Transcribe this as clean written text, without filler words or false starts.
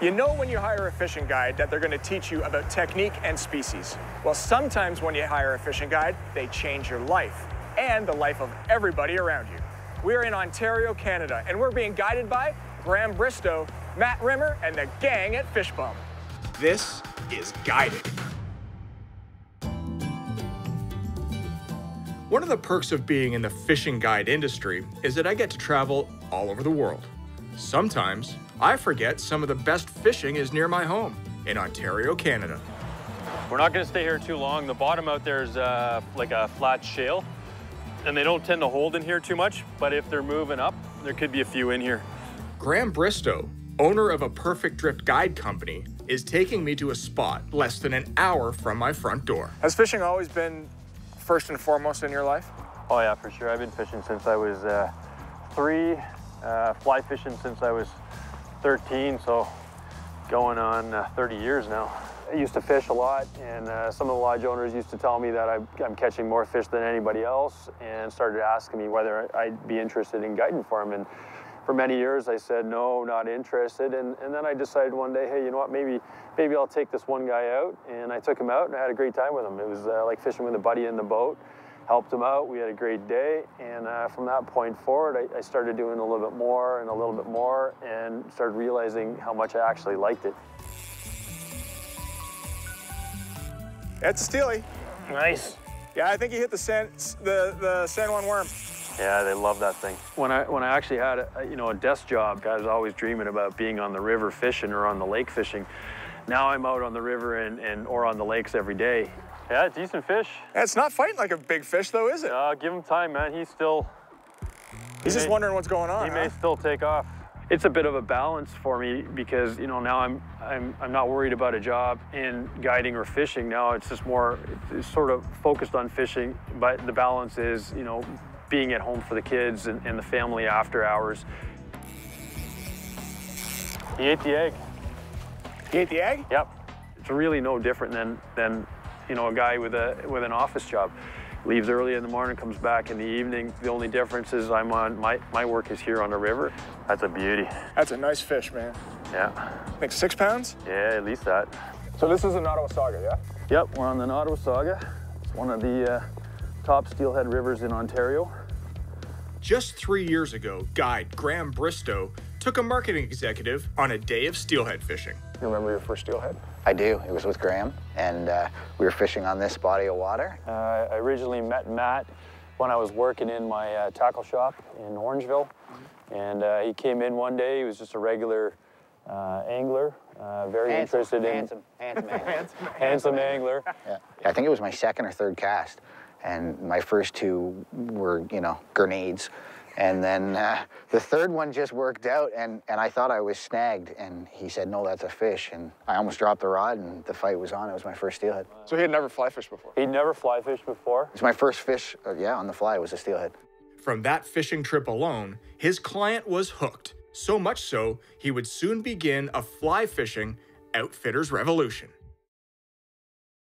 You know when you hire a fishing guide that they're going to teach you about technique and species. Well, sometimes when you hire a fishing guide, they change your life and the life of everybody around you. We're in Ontario, Canada, and we're being guided by Graham Bristow, Matt Rimmer, and the gang at Fishbum. This is Guided. One of the perks of being in the fishing guide industry is that I get to travel all over the world. Sometimes I forget some of the best fishing is near my home in Ontario, Canada. We're not going to stay here too long. The bottom out there is like a flat shale, and they don't tend to hold in here too much, but if they're moving up, there could be a few in here. Graham Bristow, owner of a Perfect Drift guide company, is taking me to a spot less than an hour from my front door. Has fishing always been first and foremost in your life? Oh yeah, for sure. I've been fishing since I was 3, fly fishing since I was 13, so going on 30 years now. I used to fish a lot, and some of the lodge owners used to tell me that I'm catching more fish than anybody else, and started asking me whether I'd be interested in guiding for them. And for many years I said no, not interested, and then I decided one day, hey, you know what, maybe I'll take this one guy out. And I took him out and I had a great time with him. It was like fishing with a buddy in the boat. Helped him out, we had a great day, and from that point forward I started doing a little bit more and a little bit more, and started realizing how much I actually liked it. That's a steely. Nice. Yeah, I think he hit the San Juan worm. Yeah, they love that thing. When I actually had a desk job, I was always dreaming about being on the river fishing or on the lake fishing. Now I'm out on the river or on the lakes every day. Yeah, decent fish. Yeah, it's not fighting like a big fish though, is it? Give him time, man. He's just wondering what's going on. He may still take off. It's a bit of a balance for me because now I'm not worried about a job in guiding or fishing. Now it's just more it's sort of focused on fishing, but the balance is being at home for the kids and the family after hours. He ate the egg. He ate the egg? Yep. It's really no different than a guy with an office job. Leaves early in the morning, comes back in the evening. The only difference is my work is here on the river. That's a beauty. That's a nice fish, man. Yeah. I think 6 pounds? Yeah, at least that. So this is the Nottawasaga, yeah? Yep, we're on the Nottawasaga. It's one of the top steelhead rivers in Ontario. Just 3 years ago, guide Graham Bristow took a marketing executive on a day of steelhead fishing. You remember your first steelhead? I do. It was with Graham, and we were fishing on this body of water. I originally met Matt when I was working in my tackle shop in Orangeville, and he came in one day. He was just a regular angler, very interested in... Handsome angler. Yeah. I think it was my second or third cast, and my first 2 were, grenades. And then the third one just worked out, and I thought I was snagged, and he said, no, that's a fish. And I almost dropped the rod, and the fight was on. It was my first steelhead. So he had never fly fished before? He'd never fly fished before? It's my first fish, on the fly was a steelhead. From that fishing trip alone, his client was hooked. So much so, he would soon begin a fly fishing outfitter's revolution.